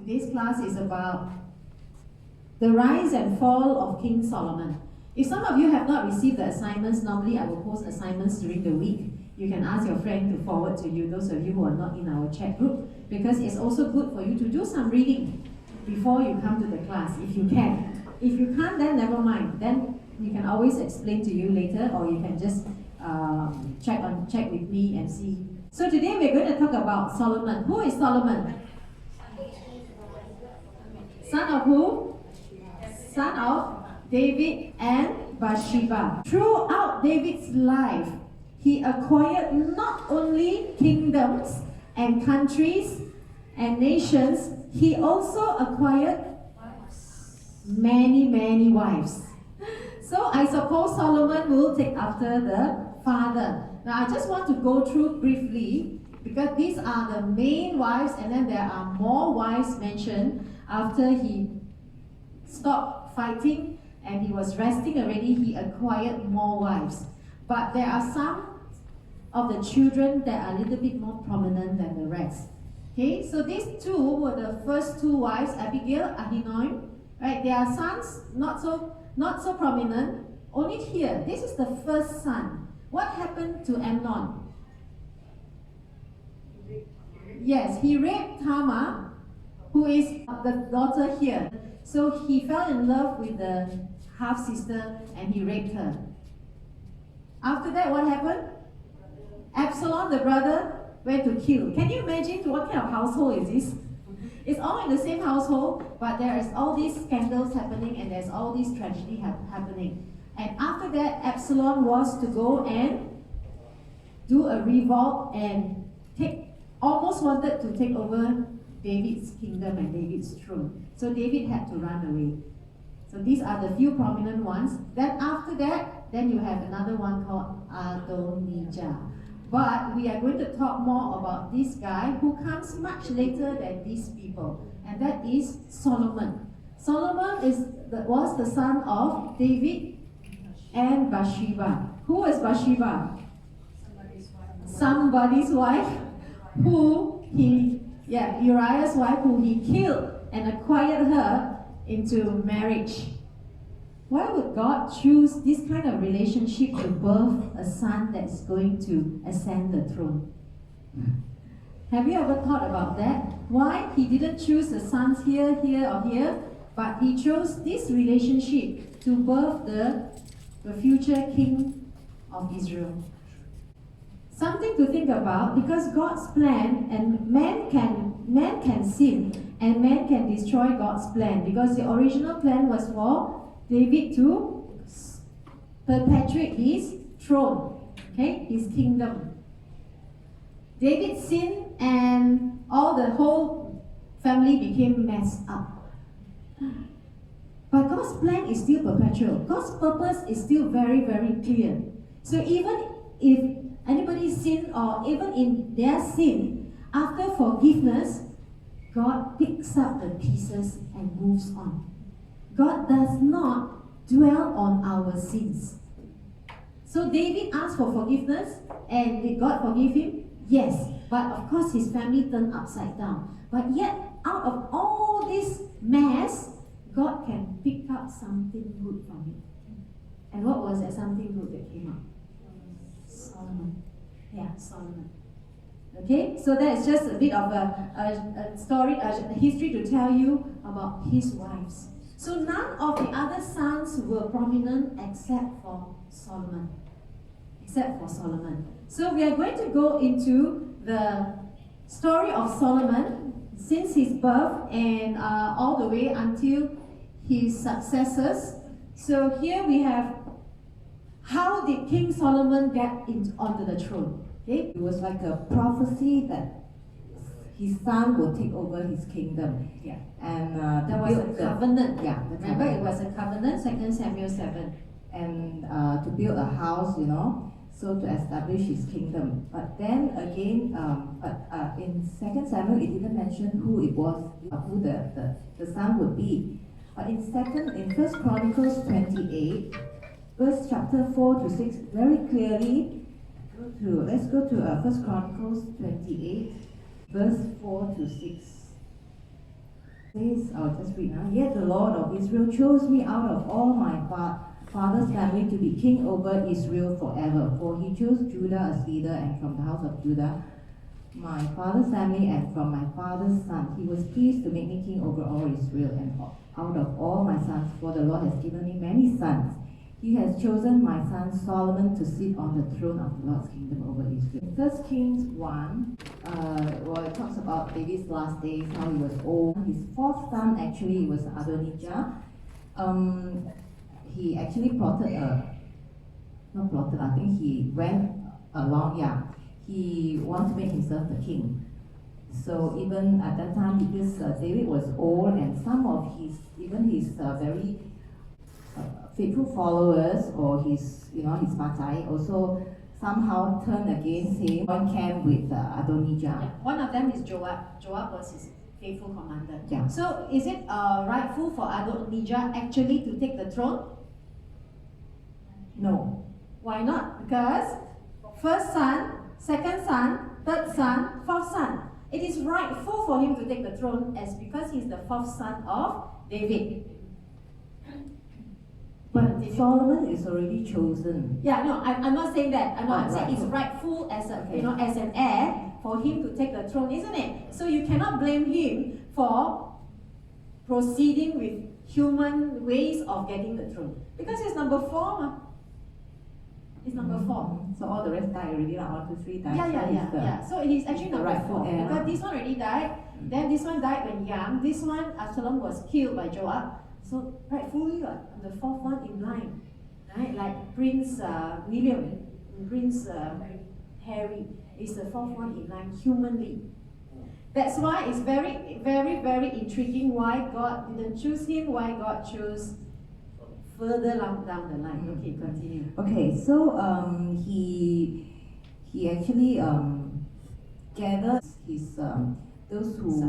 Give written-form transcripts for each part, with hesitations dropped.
Today's class is about the rise and fall of King Solomon. If some of you have not received the assignments, normally I will post assignments during the week. You can ask your friend to forward to you, those of you who are not in our chat group, because it's also good for you to do some reading before you come to the class, if you can. If you can't, then never mind. Then we can always explain to you later, or you can just check with me and see. So today we're going to talk about Solomon. Who is Solomon? Son of who? Son of David and Bathsheba. Throughout David's life, he acquired not only kingdoms and countries and nations, he also acquired many wives. So I suppose Solomon will take after the father. Now I just want to go through briefly, because these are the main wives, and then there are more wives mentioned after he stopped fighting and he was resting already. He acquired more wives. But there are some of the children that are a little bit more prominent than the rest. Okay, so these two were the first two wives, Abigail, Ahinoam. Right, they are sons, not so prominent. Only here, this is the first son. What happened to Amnon? Yes, he raped Tamar, who is the daughter here. So he fell in love with the half-sister and he raped her. After that, what happened? Absalom, the brother, went to kill. Can you imagine what kind of household is this? It's all in the same household, but there is all these scandals happening and there's all this tragedy happening. And after that, Absalom was to go and do a revolt and almost wanted to take over David's kingdom and David's throne. So David had to run away. So these are the few prominent ones. Then after that, then you have another one called Adonijah. But we are going to talk more about this guy who comes much later than these people, and that is Solomon. Solomon was the son of David and Bathsheba. Who was Bathsheba? Somebody's wife. Uriah's wife, who he killed and acquired her into marriage. Why would God choose this kind of relationship to birth a son that's going to ascend the throne? Have you ever thought about that? Why he didn't choose the sons here, or here, but he chose this relationship to birth the future king of Israel? Something to think about, because God's plan, and man can sin and man can destroy God's plan, because the original plan was for David to perpetuate his throne, okay, his kingdom. David sinned and the whole family became messed up. But God's plan is still perpetual. God's purpose is still very clear. So even if anybody sin, or even in their sin, after forgiveness, God picks up the pieces and moves on. God does not dwell on our sins. So David asked for forgiveness, and did God forgive him? Yes. But of course his family turned upside down. But yet, out of all this mess, God can pick up something good from it. And what was that something good that came up? Solomon. Yeah, Solomon. Okay, so that's just a bit of a story, a history to tell you about his wives. So none of the other sons were prominent except for Solomon. So we are going to go into the story of Solomon since his birth and all the way until his successors. So here we have, how did King Solomon get onto the throne? Okay? It was like a prophecy that his son will take over his kingdom. Yeah. And there was a covenant. Remember, it was a covenant, 2 Samuel 7. And to build a house, so to establish his kingdom. But then again, in 2 Samuel, it didn't mention who it was, who the son would be. But in 1 Chronicles 28, verse chapter 4 to 6, very clearly, let's go to 1 Chronicles 28, verse 4 to 6. Says, I'll just read now. Yet the Lord of Israel chose me out of all my father's family to be king over Israel forever. For he chose Judah as leader, and from the house of Judah, my father's family, and from my father's son, he was pleased to make me king over all Israel and out of all my sons, for the Lord has given me many sons. He has chosen my son Solomon to sit on the throne of the Lord's kingdom over Israel. First Kings 1, it talks about David's last days, how he was old. His fourth son actually was Adonijah. He actually I think he went along, he wanted to make himself the king. So even at that time, because David was old and some of his very faithful followers or his Matai also somehow turned against him, joined camp with Adonijah. Yeah. One of them is Joab. Joab was his faithful commander. Yeah. So is it rightful for Adonijah actually to take the throne? No. Why not? Because first son, second son, third son, fourth son. It is rightful for him to take the throne as because he's the fourth son of David. But Solomon is already chosen. Yeah, no, I'm not saying that. I'm saying it's right. rightful as as an heir for him to take the throne, isn't it? So you cannot blame him for proceeding with human ways of getting the throne because he's number 4. He's number 4. So all the rest died already, like 1, 2, 3 died. Yeah. So he's actually the number rightful 4 heir. because this one already died. Then this one died when young. This one, Absalom was killed by Joab. So rightfully, the 4th one in line, right? Like Prince William, Prince Harry is the 4th one in line humanly. That's why it's very, very, very intriguing why God didn't choose him, why God chose further down the line. Okay, continue. Okay, so he actually gathered his those who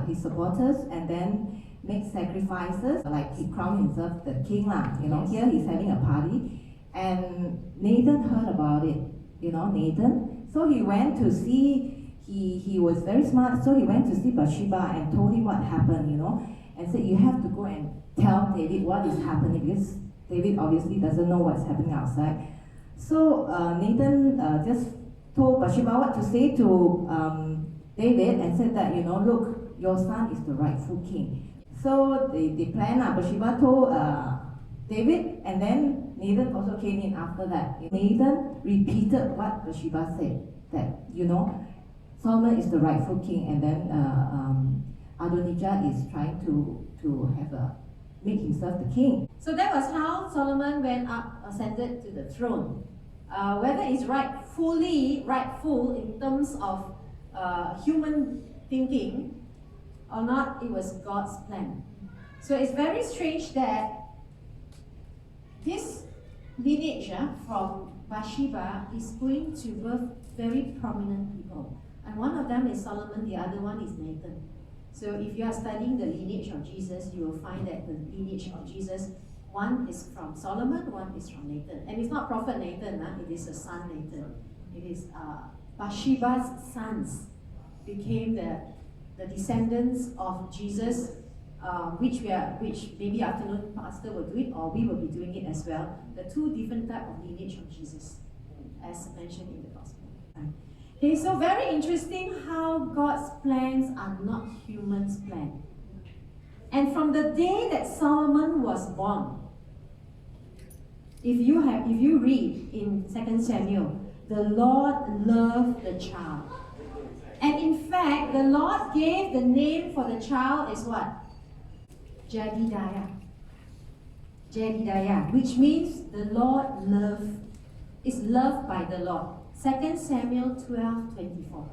his supporters, and then make sacrifices, like he crowned himself the king lah. Yes. Here he's having a party, and Nathan heard about it. Nathan. So he went to see. He was very smart, so he went to see Bathsheba and told him what happened. And said, you have to go and tell David what is happening, because David obviously doesn't know what's happening outside. So Nathan just told Bathsheba what to say to David, and said that, look, your son is the rightful king. So they planned. Bathsheba told David, and then Nathan also came in after that. Nathan repeated what Bathsheba said, that Solomon is the rightful king, and then Adonijah is trying to make himself the king. So that was how Solomon went up, ascended to the throne. Whether it's rightful in terms of human thinking or not, it was God's plan. So it's very strange that this lineage from Bathsheba is going to birth very prominent people. And one of them is Solomon, the other one is Nathan. So if you are studying the lineage of Jesus, you will find that the lineage of Jesus, one is from Solomon, one is from Nathan. And it's not Prophet Nathan, it is a son Nathan. It is Bathsheba's sons became the descendants of Jesus, which maybe afternoon pastor will do it, or we will be doing it as well. The 2 different type of lineage of Jesus, as mentioned in the gospel. Okay, so very interesting how God's plans are not humans' plans. And from the day that Solomon was born, if you read in 2 Samuel, the Lord loved the child. And in fact, the Lord gave the name for the child is what? Jedidiah. Jedidiah, which means the Lord is loved by the Lord. 2 Samuel 12:24.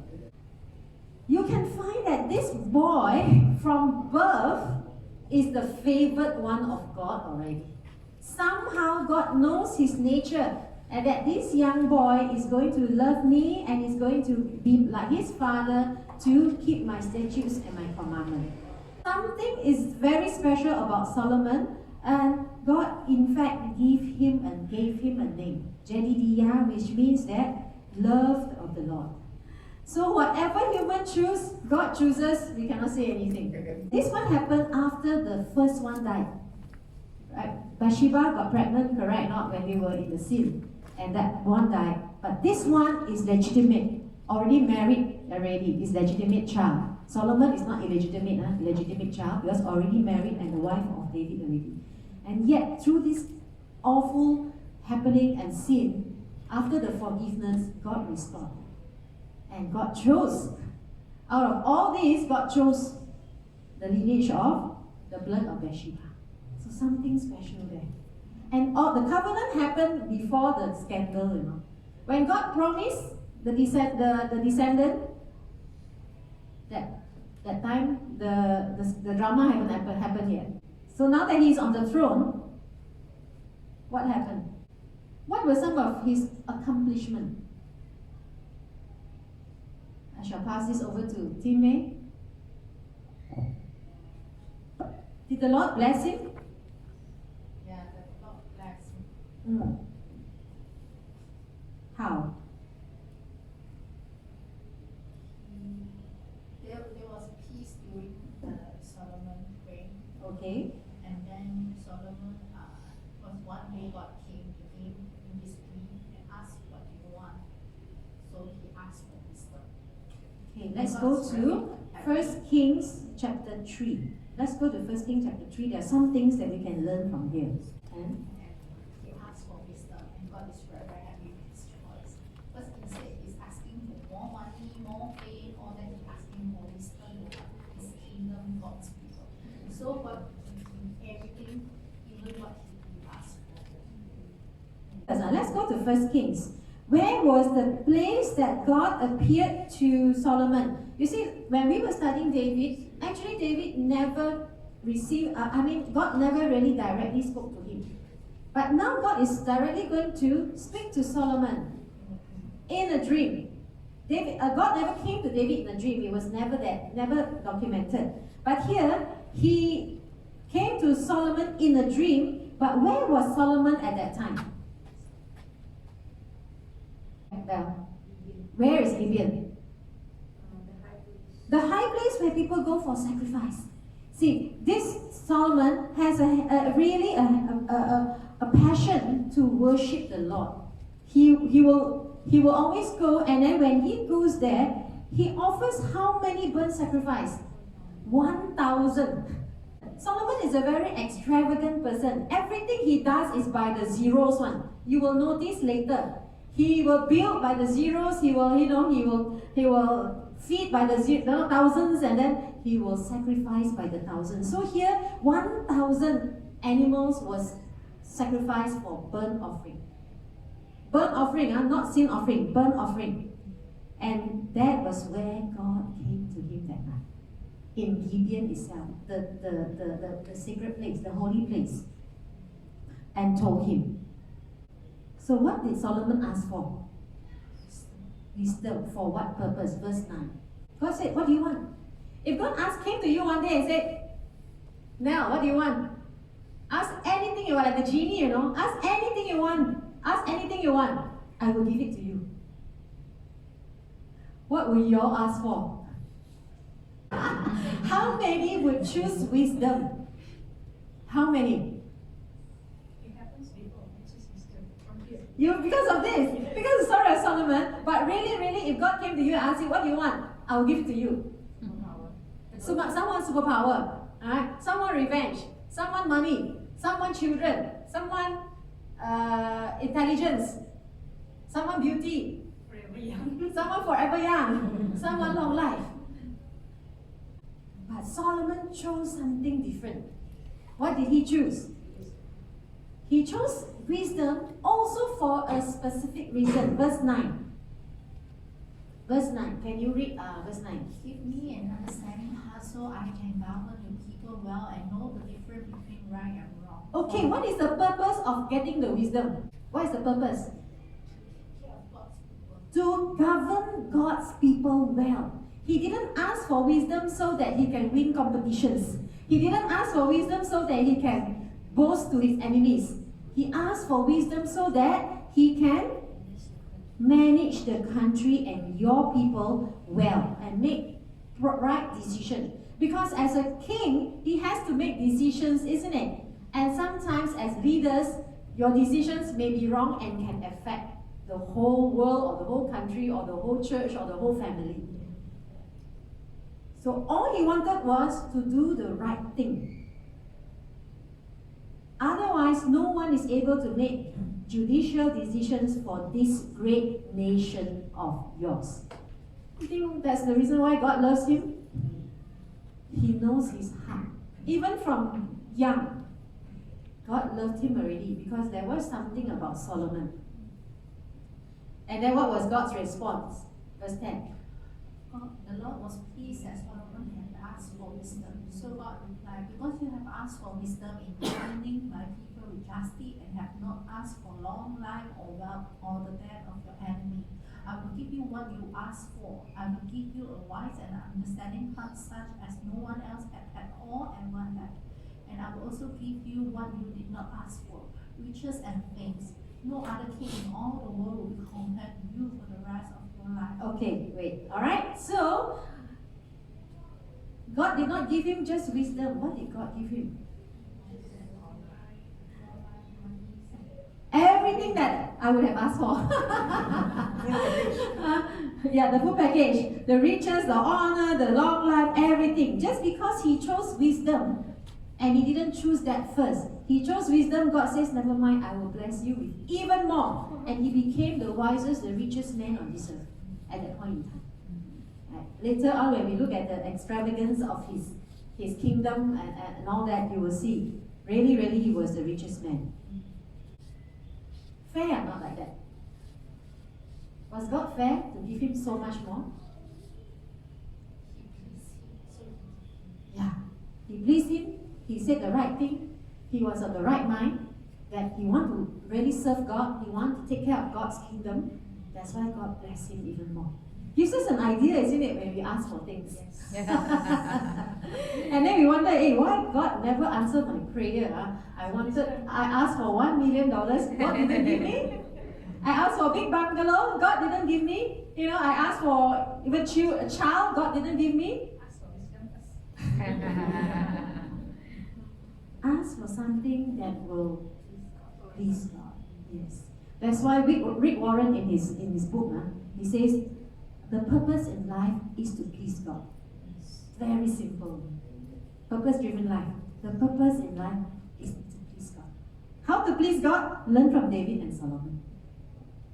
You can find that this boy from birth is the favored one of God already. Somehow God knows his nature, and that this young boy is going to love me and is going to be like his father, to keep my statutes and my commandments. Something is very special about Solomon, and God in fact gave him a name, Jedidiah, which means that loved of the Lord. So whatever human choose, God chooses, we cannot say anything. This one happened after the first one died. Right? Bathsheba got pregnant, correct? Not when they were in the sin. And that one died. But this one is legitimate. Already married already. Is legitimate child. Solomon is not illegitimate, illegitimate child, because already married and the wife of David already. And yet, through this awful happening and sin, after the forgiveness, God restored. And God chose. Out of all these, God chose the lineage of the blood of Bathsheba. So something special there. And all the covenant happened before the scandal, you know. When God promised the descendant, that time the drama haven't happened yet. So now that he's on the throne, what happened? What were some of his accomplishments? I shall pass this over to Tim May. Did the Lord bless him? Yeah, the Lord blessed him. How? There was peace during Solomon reign, Okay. and then Solomon was one day God came to him in his dream and asked, "What do you want?" So he asked for wisdom. Okay, let's go to 1 Kings chapter 3. Let's go to 1 Kings chapter 3. There are some things that we can learn from here. And And he asked for wisdom, and God is very, very happy with his choice. Because instead he's asking for more money, more fame, all that, he's asking for wisdom, his kingdom, God's people. So what everything, even what he asked for. now let's go to 1 Kings. Where was the place that God appeared to Solomon? You see, when we were studying David, actually David never received, God never really directly spoke to him. But now God is directly going to speak to Solomon in a dream. God never came to David in a dream. It was never there, never documented. But here, he came to Solomon in a dream. But where was Solomon at that time? Where is Gibeon? The high place where people go for sacrifice. See, this Solomon has really a passion to worship the Lord. He will always go, and then when he goes there, he offers how many burnt sacrifice? 1,000. Solomon is a very extravagant person. Everything he does is by the zeros one. You will notice later. He will build by the zeros. He will feed by the thousands, and then he will sacrifice by the thousands. So here, 1,000 animals was sacrificed for burnt offering. Burnt offering, not sin offering, burnt offering. And that was where God came to him that night. In Gibeon itself, the sacred place, the holy place. And told him. So what did Solomon ask for? Wisdom. For what purpose? Verse 9. God said, what do you want? If God came to you one day and said, Nell, what do you want? Ask anything you want, like the genie, you know. Ask anything you want. Ask anything you want. I will give it to you. What will you all ask for? How many would choose wisdom? How many? It happens before, which is wisdom from here. You, because of this, because of the story of Solomon, but really, if God came to you and asked you, what do you want? I will give it to you. Someone superpower, alright? Someone revenge, someone money, someone children, someone intelligence, someone beauty, Forever young. someone forever young, someone long life. But Solomon chose something different. What did he choose? He chose wisdom also for a specific reason. Verse 9. Verse 9. Can you read verse 9? Give me an understanding heart so I can govern the people well and know the difference between right and wrong. Okay, what is the purpose of getting the wisdom? What is the purpose? Care of God's people. To govern God's people well. He didn't ask for wisdom so that he can win competitions. He didn't ask for wisdom so that he can boast to his enemies. He asked for wisdom so that he can manage the country and your people well and make right decision. Because as a king, he has to make decisions, isn't it? And sometimes as leaders, your decisions may be wrong and can affect the whole world or the whole country or the whole church or the whole family. So all he wanted was to do the right thing. Otherwise, no one is able to make judicial decisions for this great nation of yours. You think that's the reason why God loves him? He knows his heart. Even from young, God loved him already because there was something about Solomon. And then what was God's response? Verse 10. The Lord was pleased that Solomon had asked for wisdom. So God replied, because you have asked for wisdom in governing my people with justice and have not asked for long life or wealth or the death of your enemy, I will give you what you asked for. I will give you a wise and understanding heart such as no one else had at all ever had. And I will also give you what you did not ask for, riches and things. No other king in all the world will be compared to you for the rest of your life. Okay, wait. Alright, so God did not give him just wisdom. What did God give him? Everything that I would have asked for. Yeah, the full package. The riches, the honor, the long life, everything. Just because he chose wisdom. And he didn't choose that first. He chose wisdom. God says, never mind, I will bless you with even more. And he became the wisest, the richest man on this earth at that point in time. Right. Later on, when we look at the extravagance of his kingdom and all that, you will see, really, really, he was the richest man. Fair or not like that? Was God fair to give him so much more? Yeah. He pleased him. He said the right thing. He was of the right mind. That he wanted to really serve God. He wanted to take care of God's kingdom. That's why God blessed him even more. Gives us an idea, isn't it, when we ask for things? Yes. And then we wonder, hey, why God never answered my prayer? I asked for $1 million. God didn't give me. I asked for a big bungalow. God didn't give me. You know, I asked for even a child. God didn't give me. Ask for something that will please God. Yes. That's why Rick Warren in his book, he says, the purpose in life is to please God. Very simple. Purpose-driven life. The purpose in life is to please God. How to please God? Learn from David and Solomon.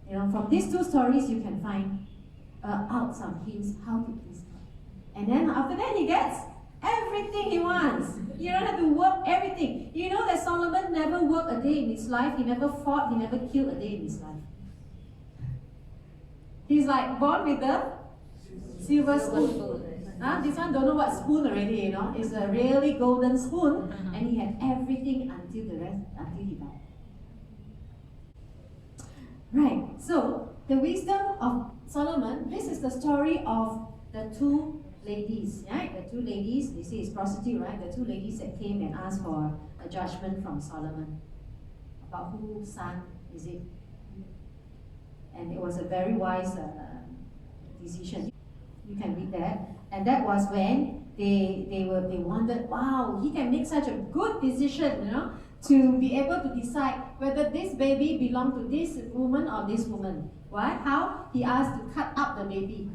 You know, from these two stories you can find out some hints how to please God. And then after that he gets everything he wants. You don't have to work everything. You know that Solomon never worked a day in his life. He never fought. He never killed a day in his life. He's like born with the silver spoon. This one don't know what spoon already, you know. It's a really golden spoon. And he had everything until he died. Right, so the wisdom of Solomon, this is the story of the two ladies, right? The two ladies, they say it's prostitute, right? The two ladies that came and asked for a judgment from Solomon about whose son is it. And it was a very wise decision. You can read that. And that was when they wondered, wow, he can make such a good decision, you know, to be able to decide whether this baby belonged to this woman or this woman. Why? How? He asked to cut up the baby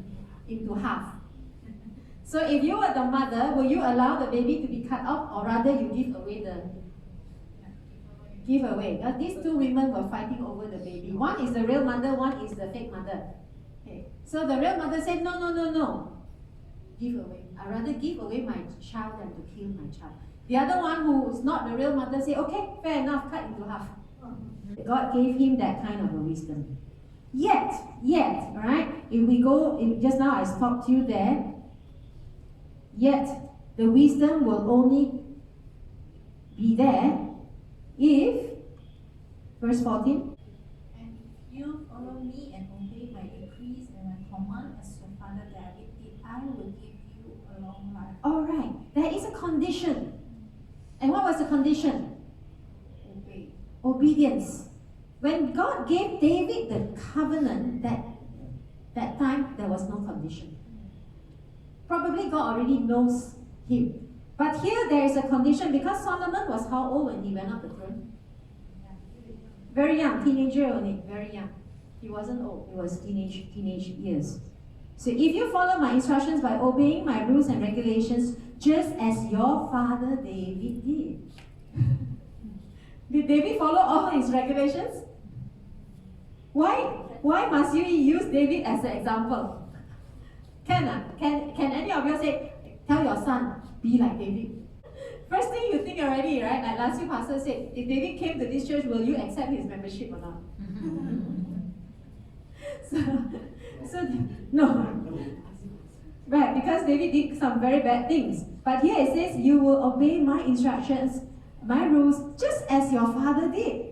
into half. So if you were the mother, will you allow the baby to be cut off, or rather you give away Now, these two women were fighting over the baby. One is the real mother, one is the fake mother. Okay. So the real mother said, no. Give away. I'd rather give away my child than to kill my child. The other one who is not the real mother said, okay, fair enough, cut into half. God gave him that kind of a wisdom. Yet, right? If we go, just now I stopped you there. Yet, the wisdom will only be there if, verse 14. And if you follow me and obey my decrees and my command as your father David did, I will give you a long life. Alright, there is a condition. And what was the condition? Obey. Obedience. When God gave David the covenant, that time there was no condition. Probably God already knows him. But here there is a condition because Solomon was how old when he went up the throne? Very young, teenager only, very young. He wasn't old, he was teenage years. So if you follow my instructions by obeying my rules and regulations, just as your father David did. Did David follow all his regulations? Why must you use David as an example? Can any of you say, tell your son, be like David? First thing you think already, right? Like last week pastor said, if David came to this church, will you accept his membership or not? so no. Right, because David did some very bad things. But here it says, you will obey my instructions, my rules, just as your father did.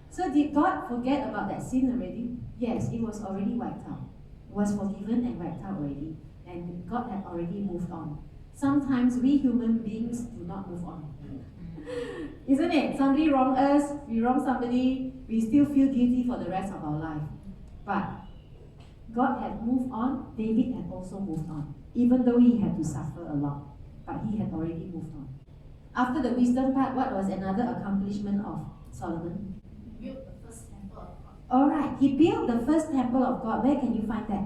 So did God forget about that sin already? Yes, it was already wiped out. It was forgiven and wiped out already. And God had already moved on. Sometimes we human beings do not move on. Isn't it? Somebody wrong us, we wrong somebody, we still feel guilty for the rest of our life. But God had moved on, David had also moved on. Even though he had to suffer a lot. But he had already moved on. After the wisdom part, what was another accomplishment of Solomon? He built the first temple of God. Alright, he built the first temple of God. Where can you find that?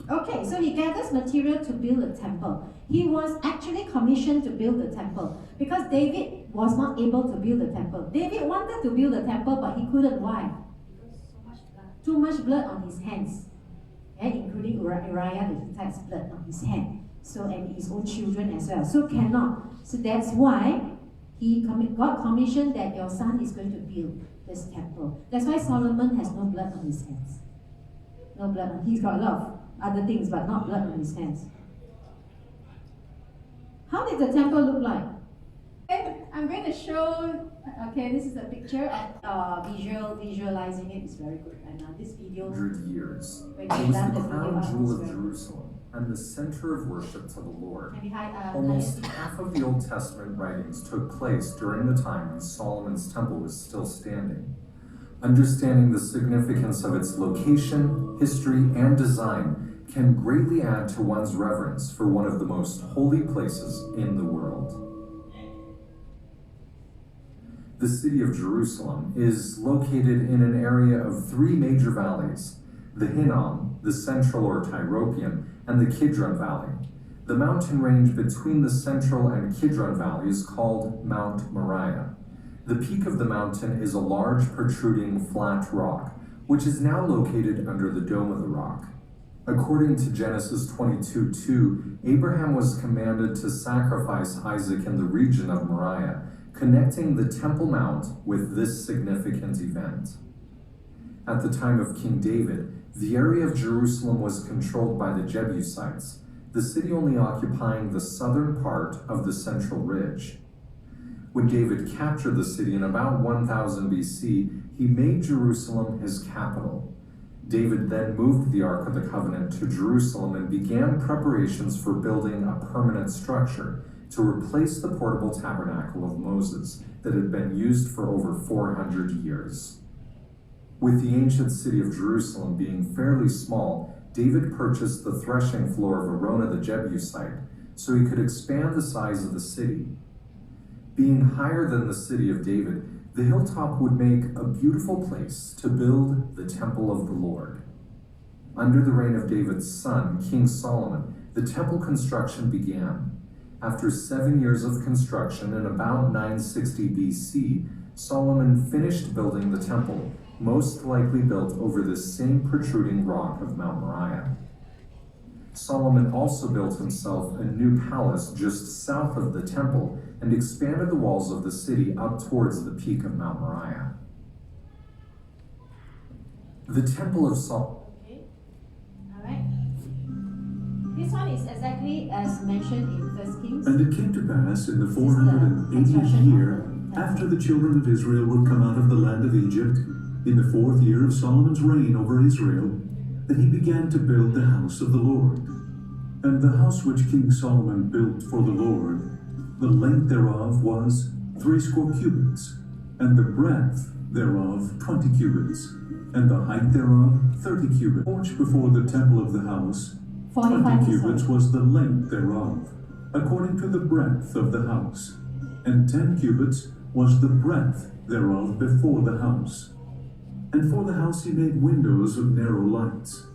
Okay, so he gathers material to build a temple. He was actually commissioned to build the temple because David was not able to build the temple. David wanted to build the temple, but he couldn't. Why? Because so much blood. Too much blood on his hands, including Uriah the Hittite's blood on his hand. So and his own children as well. So cannot. So that's why God commissioned that your son is going to build this temple. That's why Solomon has no blood on his hands. No blood. He's got a lot of other things, but not blood on his hands. How did the temple look like? I'm going to show. Okay, this is a picture of visualizing it is very good. And this video. 100 years. When It you was done the the video, crown I jewel was of very- Jerusalem and the center of worship to the Lord. And behind, Almost half of the Old Testament writings took place during the time when Solomon's temple was still standing. Understanding the significance of its location, history, and design can greatly add to one's reverence for one of the most holy places in the world. The city of Jerusalem is located in an area of three major valleys: the Hinnom, the Central or Tyropian, and the Kidron Valley. The mountain range between the Central and Kidron Valley is called Mount Moriah. The peak of the mountain is a large protruding flat rock, which is now located under the dome of the rock. According to Genesis 22:2, Abraham was commanded to sacrifice Isaac in the region of Moriah, connecting the Temple Mount with this significant event. At the time of King David, the area of Jerusalem was controlled by the Jebusites, the city only occupying the southern part of the central ridge. When David captured the city in about 1000 BC, he made Jerusalem his capital. David then moved the Ark of the Covenant to Jerusalem and began preparations for building a permanent structure to replace the portable tabernacle of Moses that had been used for over 400 years. With the ancient city of Jerusalem being fairly small, David purchased the threshing floor of Araunah the Jebusite so he could expand the size of the city. Being higher than the city of David, the hilltop would make a beautiful place to build the temple of the Lord. Under the reign of David's son, King Solomon, the temple construction began. After 7 years of construction in about 960 BC, Solomon finished building the temple, most likely built over this same protruding rock of Mount Moriah. Solomon also built himself a new palace just south of the temple and expanded the walls of the city up towards the peak of Mount Moriah. The Temple of Solomon. Okay. Alright. This one is exactly as mentioned in 1 Kings. And it came to pass in the 480th year, after the children of Israel were come out of the land of Egypt, in the 4th year of Solomon's reign over Israel, that he began to build the house of the Lord. And the house which King Solomon built for the Lord, the length thereof was 80 cubits, and the breadth thereof 20 cubits, and the height thereof 30 cubits. The porch before the temple of the house, 45 20 is cubits right. was the length thereof, according to the breadth of the house, and 10 cubits was the breadth thereof before the house. And for the house he made windows of narrow lights.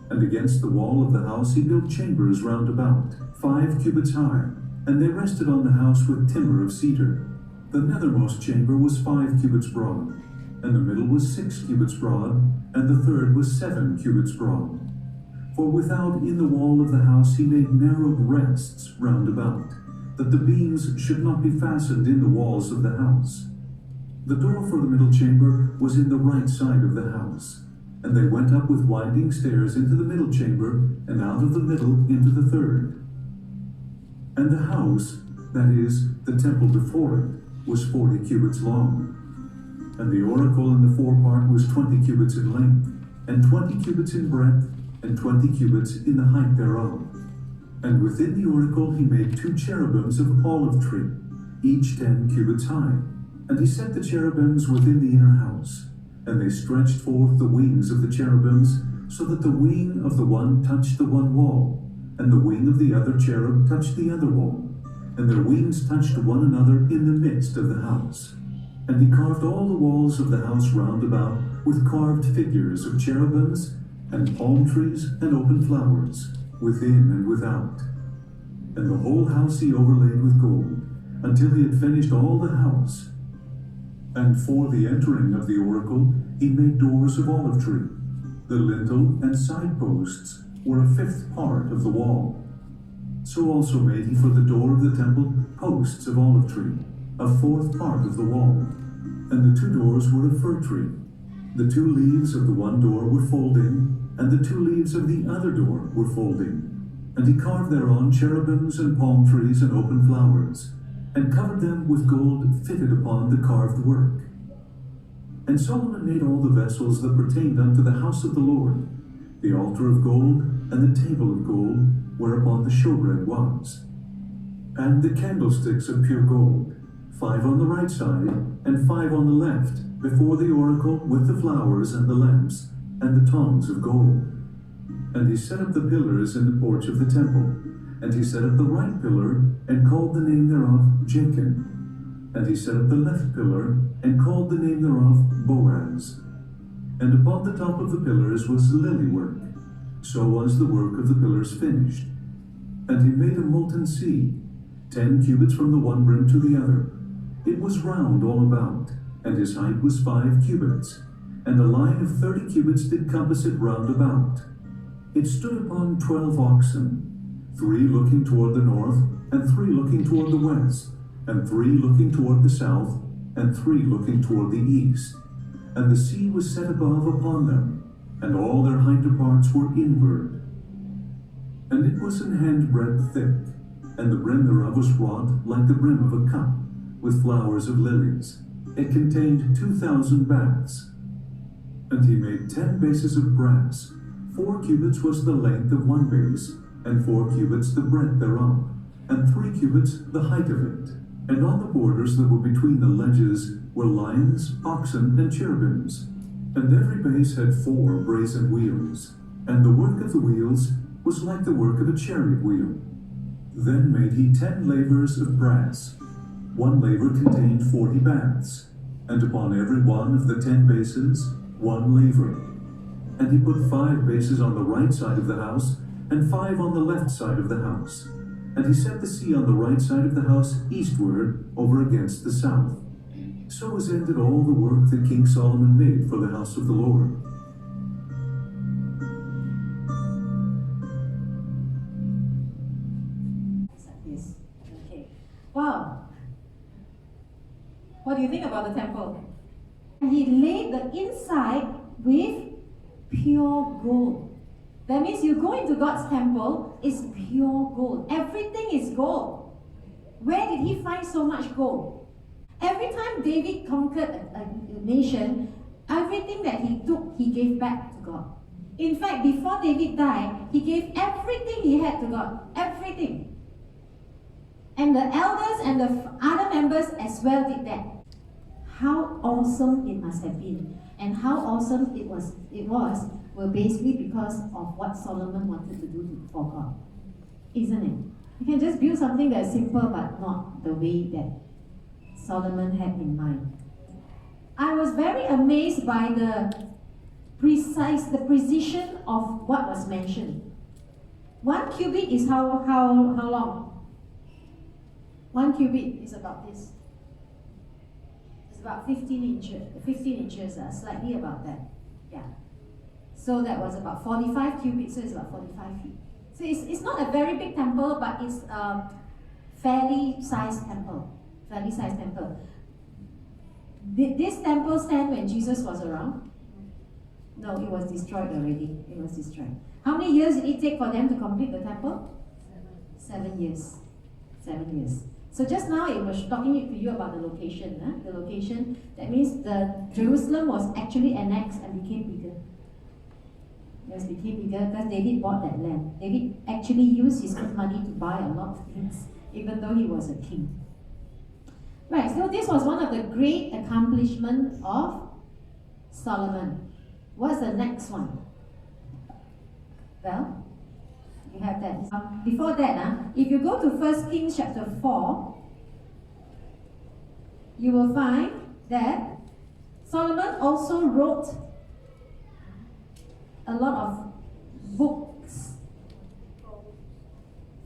And against the wall of the house he built chambers round about, 5 cubits high, and they rested on the house with timber of cedar. The nethermost chamber was 5 cubits broad, and the middle was 6 cubits broad, and the third was 7 cubits broad. For without in the wall of the house he made narrowed rests round about, that the beams should not be fastened in the walls of the house. The door for the middle chamber was in the right side of the house, and they went up with winding stairs into the middle chamber, and out of the middle into the third. And the house, that is, the temple before it, was 40 cubits long. And the oracle in the forepart was 20 cubits in length, and 20 cubits in breadth, and 20 cubits in the height thereof. And within the oracle he made 2 cherubims of olive tree, each 10 cubits high. And he set the cherubims within the inner house, and they stretched forth the wings of the cherubims, so that the wing of the one touched the one wall, and the wing of the other cherub touched the other wall, and their wings touched one another in the midst of the house. And he carved all the walls of the house round about with carved figures of cherubims, and palm trees, and open flowers, within and without. And the whole house he overlaid with gold, until he had finished all the house. And for the entering of the oracle he made doors of olive tree. The lintel and side posts were a 5th part of the wall. So also made he for the door of the temple posts of olive tree, a 4th part of the wall. And the 2 doors were of fir tree. The 2 leaves of the one door were folding, and the 2 leaves of the other door were folding. And he carved thereon cherubims and palm trees and open flowers, and covered them with gold fitted upon the carved work. And Solomon made all the vessels that pertained unto the house of the Lord, the altar of gold, and the table of gold, whereupon the showbread was, and the candlesticks of pure gold, 5 on the right side, and 5 on the left, before the oracle with the flowers and the lamps, and the tongs of gold. And he set up the pillars in the porch of the temple, and he set up the right pillar, and called the name thereof Jachin. And he set up the left pillar, and called the name thereof Boaz. And upon the top of the pillars was lily work. So was the work of the pillars finished. And he made a molten sea, 10 cubits from the one brim to the other. It was round all about, and his height was 5 cubits, and a line of 30 cubits did compass it round about. It stood upon 12 oxen, 3 looking toward the north, and 3 looking toward the west, and 3 looking toward the south, and 3 looking toward the east. And the sea was set above upon them, and all their hinder parts were inward. And it was an handbreadth thick, and the brim thereof was wrought like the brim of a cup, with flowers of lilies. It contained 2,000 baths. And he made 10 bases of brass. 4 cubits was the length of one base, and 4 cubits the breadth thereof, and 3 cubits the height of it. And on the borders that were between the ledges were lions, oxen, and cherubims. And every base had 4 brazen wheels, and the work of the wheels was like the work of a chariot wheel. Then made he 10 lavers of brass. One laver contained 40 baths, and upon every one of the 10 bases 1 laver. And he put 5 bases on the right side of the house, and 5 on the left side of the house. And he set the sea on the right side of the house eastward, over against the south. So was ended all the work that King Solomon made for the house of the Lord. Yes. Okay. Wow. What do you think about the temple? He laid the inside with pure gold. That means you go into God's temple, it's pure gold. Everything is gold. Where did he find so much gold? Every time David conquered a nation, everything that he took, he gave back to God. In fact, before David died, he gave everything he had to God. Everything. And the elders and the other members as well did that. how awesome it must have been. And how awesome it was well, basically because of what Solomon wanted to do for God. Isn't it? You can just build something that's simple but not the way that Solomon had in mind. I was very amazed by the precision of what was mentioned. 1 cubit is how long? 1 cubit is about this. It's about 15 inches, slightly about that. Yeah. So that was about 45 cubits, so it's about 45 feet. So it's not a very big temple, but it's a fairly sized temple. Did this temple stand when Jesus was around? No, it was destroyed already. It was destroyed. How many years did it take for them to complete the temple? 7 years. 7 years. So just now it was talking to you about the location. The location, that means the Jerusalem was actually annexed and became bigger. Yes, became bigger because David bought that land. David actually used his own money to buy a lot of things, even though he was a king. Right, so this was one of the great accomplishments of Solomon. What's the next one? Well, you have that. Before that, if you go to 1 Kings chapter 4, you will find that Solomon also wrote a lot of books.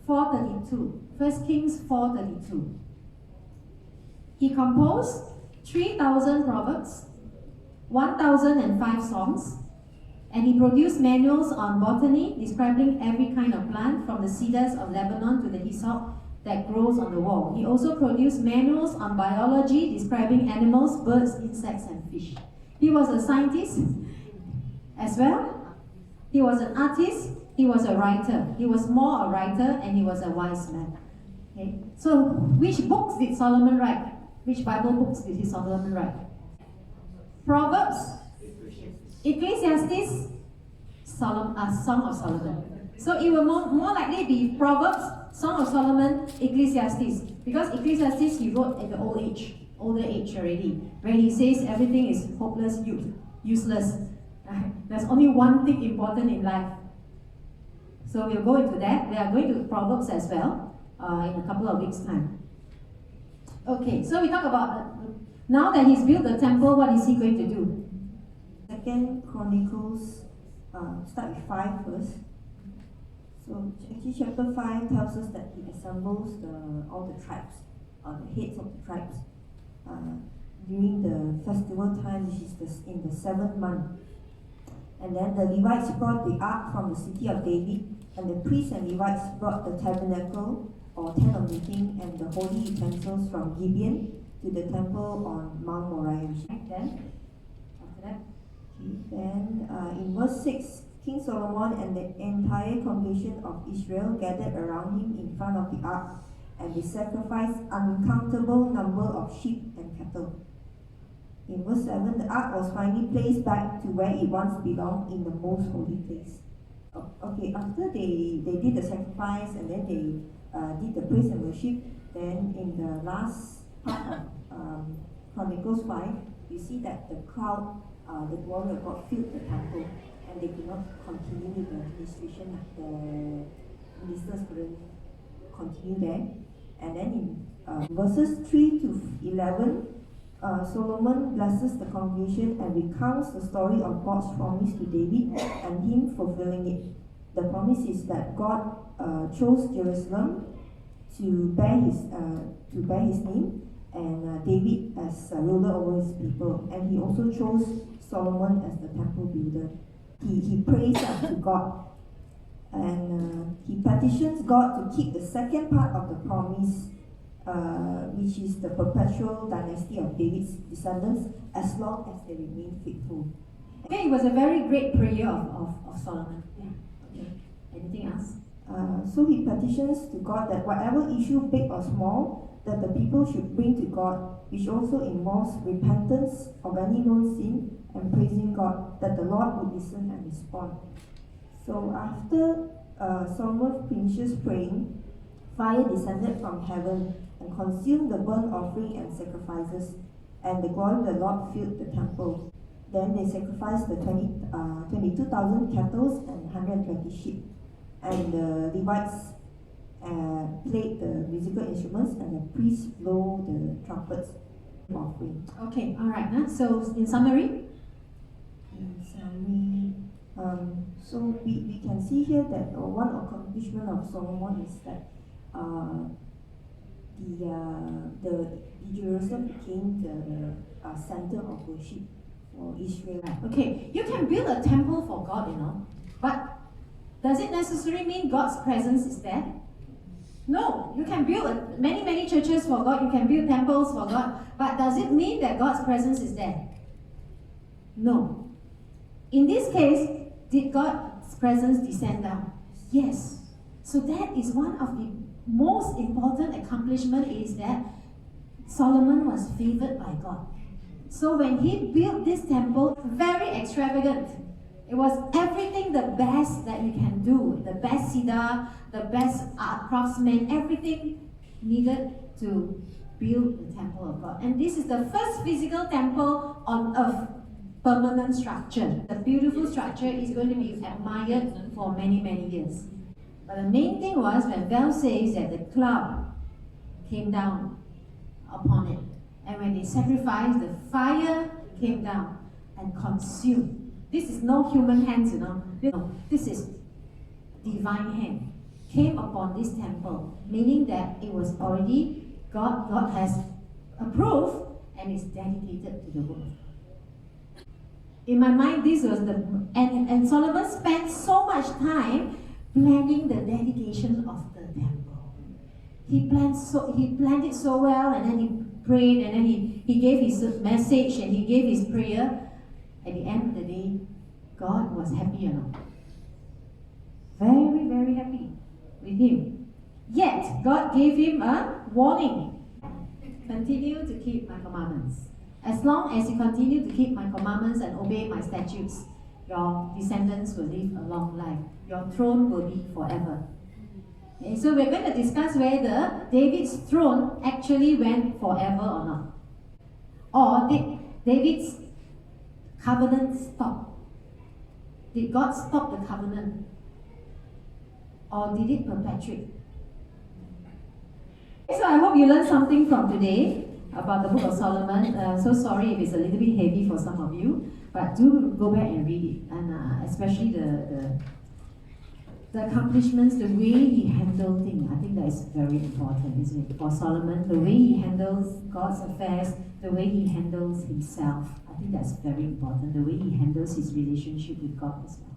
432. 1 Kings 432. He composed 3,000 proverbs, 1,005 songs, and he produced manuals on botany describing every kind of plant from the cedars of Lebanon to the hyssop that grows on the wall. He also produced manuals on biology describing animals, birds, insects, and fish. He was a scientist as well. He was an artist. He was a writer. He was more a writer, and he was a wise man. Okay? So, which books did Solomon write? Which Bible books did Solomon write? Proverbs, Ecclesiastes, Song of Solomon. So it will more likely be Proverbs, Song of Solomon, Ecclesiastes. Because Ecclesiastes he wrote at the older age already, where he says everything is hopeless, useless. There's only one thing important in life. So we'll go into that. We are going to Proverbs as well in a couple of weeks' time. Okay, so we talk about now that he's built the temple, what is he going to do? 2 Chronicles, start with 5 first. So actually chapter 5 tells us that he assembles all the tribes, the heads of the tribes, during the festival time, which is in the 7th month. And then the Levites brought the ark from the city of David, and the priests and Levites brought the tabernacle or tent of meeting and the holy utensils from Gibeon to the temple on Mount Moriah. Then, after that, Then in verse 6, King Solomon and the entire congregation of Israel gathered around him in front of the ark, and they sacrificed uncountable number of sheep and cattle. In verse 7, the ark was finally placed back to where it once belonged in the most holy place. Okay, after they did the sacrifice and then they did the praise and worship, then in the last part of Chronicles 5, you see that the crowd, the glory of God filled the temple, and they could not continue with the administration. The ministers couldn't continue there. And then in verses 3 to 11, Solomon blesses the congregation and recounts the story of God's promise to David and him fulfilling it. The promise is that God chose Jerusalem to bear his name, and David as ruler over his people, and he also chose Solomon as the temple builder. He prays to God, and he petitions God to keep the second part of the promise, which is the perpetual dynasty of David's descendants, as long as they remain faithful. okay, it was a very great prayer of Solomon. Yeah. Okay. Anything else? So he petitions to God that whatever issue, big or small, that the people should bring to God, which also involves repentance of any known sin and praising God, that the Lord would listen and respond. So after Solomon finishes praying, fire descended from heaven and consumed the burnt offering and sacrifices, and the glory of the Lord filled the temple. Then they sacrificed the 22,000 cattle and 120 sheep. And the Levites played the musical instruments, and the priests blow the trumpets offering. Okay, all right. So in summary, So we can see here that one accomplishment of Solomon is that the Jerusalem became the center of worship for Israel. okay, you can build a temple for God, but does it necessarily mean God's presence is there? No, you can build many churches for God, you can build temples for God, but does it mean that God's presence is there? No. In this case, did God's presence descend down? Yes. So that is one of the most important accomplishment, is that Solomon was favored by God. So when he built this temple, very extravagant. It was everything the best that you can do. The best cedar, the best craftsmen, everything needed to build the temple of God. And this is the first physical temple on earth. Permanent structure. The beautiful structure is going to be admired for many years. But the main thing was when Bell says that the cloud came down upon it, and when they sacrificed, the fire came down and consumed. This is no human hands, This is divine hand came upon this temple, meaning that it was already God has approved and is dedicated to the work. In my mind, this was and Solomon spent so much time planning the dedication of the temple. He planned it so well, and then he prayed, and then he gave his message, and he gave his prayer. At the end of the day, God was happy, very happy with him. Yet God gave him a warning: continue to keep my commandments. As long as you continue to keep my commandments and obey my statutes, your descendants will live a long life. Your throne will be forever. Okay, so we're going to discuss whether David's throne actually went forever or not. Or did David's covenant stop? Did God stop the covenant? Or did it perpetuate? So I hope you learned something from today about the Book of Solomon. So sorry if it's a little bit heavy for some of you, but do go back and read it, and especially the accomplishments, the way he handled things. I think that is very important, isn't it? For Solomon, the way he handles God's affairs, the way he handles himself. I think that's very important. The way he handles his relationship with God as well.